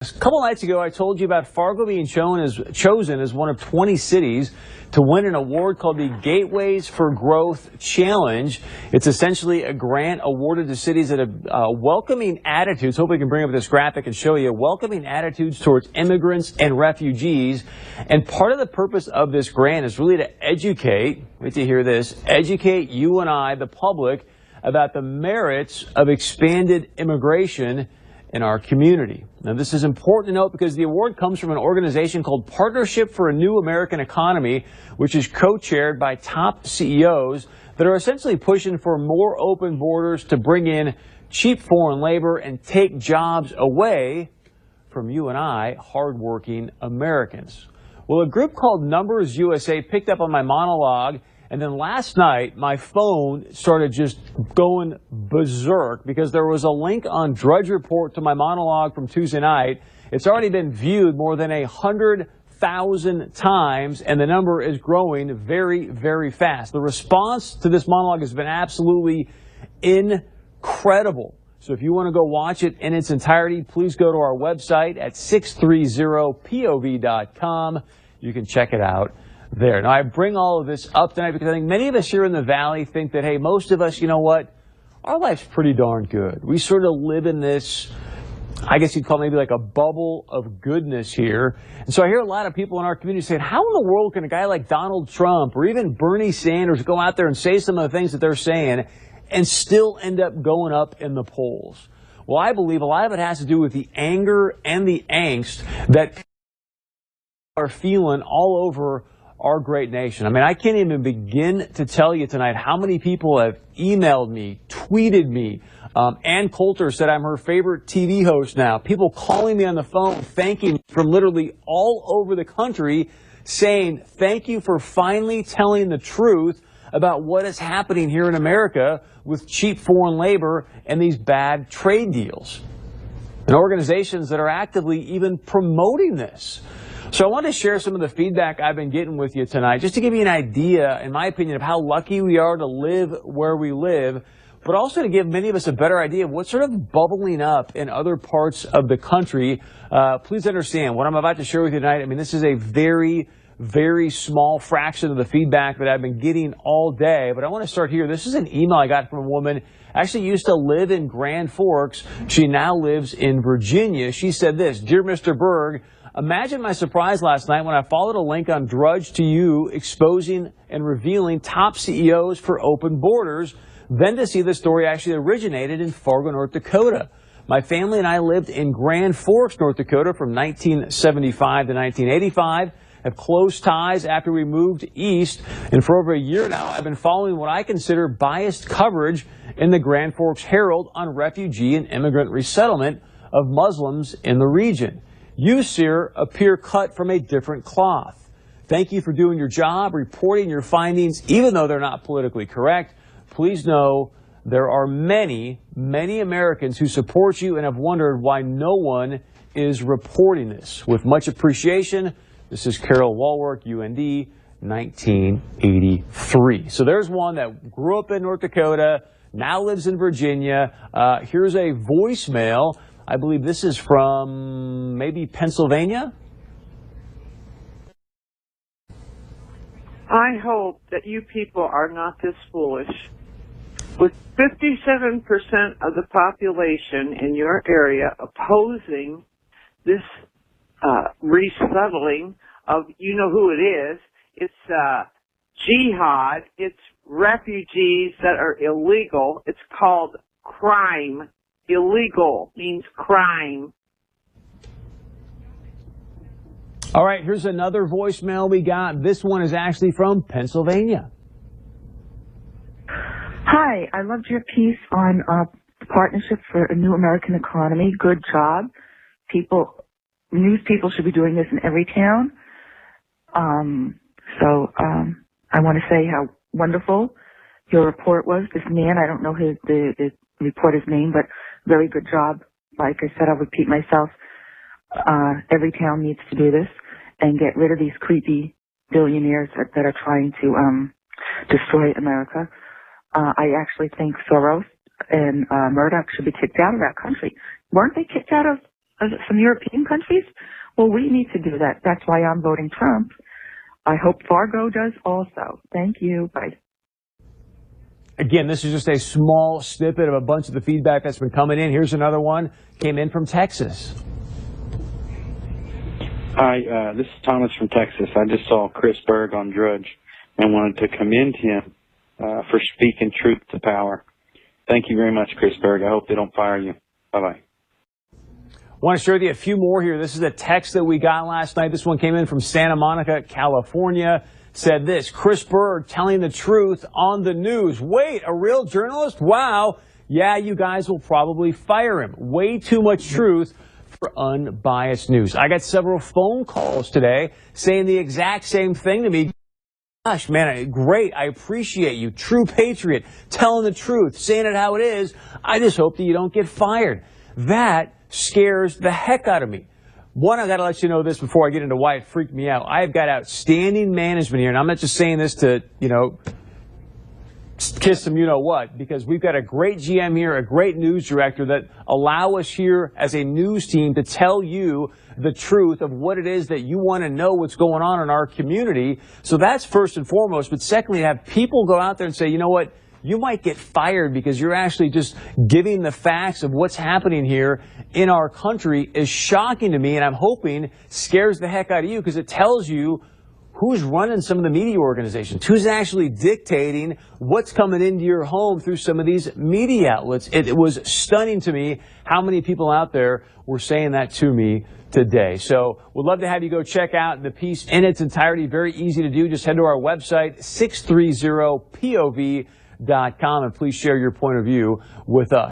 A couple nights ago, I told you about Fargo being chosen as one of 20 cities to win an award called the Gateways for Growth Challenge. It's essentially a grant awarded to cities that have welcoming attitudes. Hope we can bring up this graphic and show you welcoming attitudes towards immigrants and refugees. And part of the purpose of this grant is really to educate, wait to hear this, educate you and I, the public, about the merits of expanded immigration in our community. Now, this is important to note because the award comes from an organization called Partnership for a New American Economy, which is co-chaired by top CEOs that are essentially pushing for more open borders to bring in cheap foreign labor and take jobs away from you and I, hardworking Americans. Well, a group called Numbers USA picked up on my monologue, and then last night, my phone started just going berserk because there was a link on Drudge Report to my monologue from Tuesday night. It's already been viewed more than 100,000 times, and the number is growing very, very fast. The response to this monologue has been absolutely incredible. So if you want to go watch it in its entirety, please go to our website at 630pov.com. You can check it out there. Now, I bring all of this up tonight because I think many of us here in the Valley think that, hey, most of us, you know what, our life's pretty darn good. We sort of live in this, I guess you'd call it maybe like a bubble of goodness here. And so I hear a lot of people in our community saying, how in the world can a guy like Donald Trump or even Bernie Sanders go out there and say some of the things that they're saying and still end up going up in the polls? Well, I believe a lot of it has to do with the anger and the angst that people are feeling all over our great nation. I mean, I can't even begin to tell you tonight how many people have emailed me, tweeted me. Ann Coulter said I'm her favorite TV host now. People calling me on the phone, thanking me from literally all over the country, saying thank you for finally telling the truth about what is happening here in America with cheap foreign labor and these bad trade deals. And organizations that are actively even promoting this. So I want to share some of the feedback I've been getting with you tonight, just to give you an idea, in my opinion, of how lucky we are to live where we live, but also to give many of us a better idea of what's sort of bubbling up in other parts of the country. Please understand, what I'm about to share with you tonight, I mean, this is a very, very small fraction of the feedback that I've been getting all day, but I want to start here. This is an email I got from a woman actually used to live in Grand Forks. She now lives in Virginia. She said this, "Dear Mr. Berg, imagine my surprise last night when I followed a link on Drudge to you exposing and revealing top CEOs for open borders, then to see the story actually originated in Fargo, North Dakota. My family and I lived in Grand Forks, North Dakota from 1975 to 1985, have close ties after we moved east, and for over a year now I've been following what I consider biased coverage in the Grand Forks Herald on refugee and immigrant resettlement of Muslims in the region. You, sir, appear cut from a different cloth. Thank you for doing your job, reporting your findings, even though they're not politically correct. Please know there are many, many Americans who support you and have wondered why no one is reporting this. With much appreciation, this is Carol Walwork, UND, 1983. So there's one that grew up in North Dakota, now lives in Virginia. Here's a voicemail. I believe this is from maybe Pennsylvania. I hope that you people are not this foolish. With 57% of the population in your area opposing this resettling of, you know who it is, it's jihad, it's refugees that are illegal, it's called crime. Illegal means crime. All right, here's another voicemail we got. This one is actually from Pennsylvania. Hi, I loved your piece on the Partnership for a New American Economy. Good job. News people should be doing this in every town. I want to say how wonderful your report was. This man, I don't know the reporter's name, but very good job. Like I said, I'll repeat myself. Every town needs to do this and get rid of these creepy billionaires that are trying to destroy America. I actually think Soros and Murdoch should be kicked out of that country. Weren't they kicked out of some European countries? Well, we need to do that. That's why I'm voting Trump. I hope Fargo does also. Thank you. Bye. Again, this is just a small snippet of a bunch of the feedback that's been coming in. Here's another one. Came in from Texas. Hi, this is Thomas from Texas. I just saw Chris Berg on Drudge and wanted to commend him for speaking truth to power. Thank you very much, Chris Berg. I hope they don't fire you. Bye-bye. I want to share with you a few more here. This is a text that we got last night. This one came in from Santa Monica, California. Said this, Chris Berg telling the truth on the news. Wait, a real journalist? Wow. Yeah, you guys will probably fire him. Way too much truth for unbiased news. I got several phone calls today saying the exact same thing to me. Gosh, man, great. I appreciate you. True patriot, telling the truth, saying it how it is. I just hope that you don't get fired. That scares the heck out of me. One, I got to let you know this before I get into why it freaked me out. I've got outstanding management here, and I'm not just saying this to, kiss some you-know-what, because we've got a great GM here, a great news director that allow us here as a news team to tell you the truth of what it is that you want to know what's going on in our community. So that's first and foremost. But secondly, to have people go out there and say, you know what? You might get fired because you're actually just giving the facts of what's happening here in our country is shocking to me, and I'm hoping scares the heck out of you because it tells you who's running some of the media organizations, who's actually dictating what's coming into your home through some of these media outlets. It was stunning to me how many people out there were saying that to me today. So we'd love to have you go check out the piece in its entirety. Very easy to do. Just head to our website, 630pov.com, and please share your point of view with us.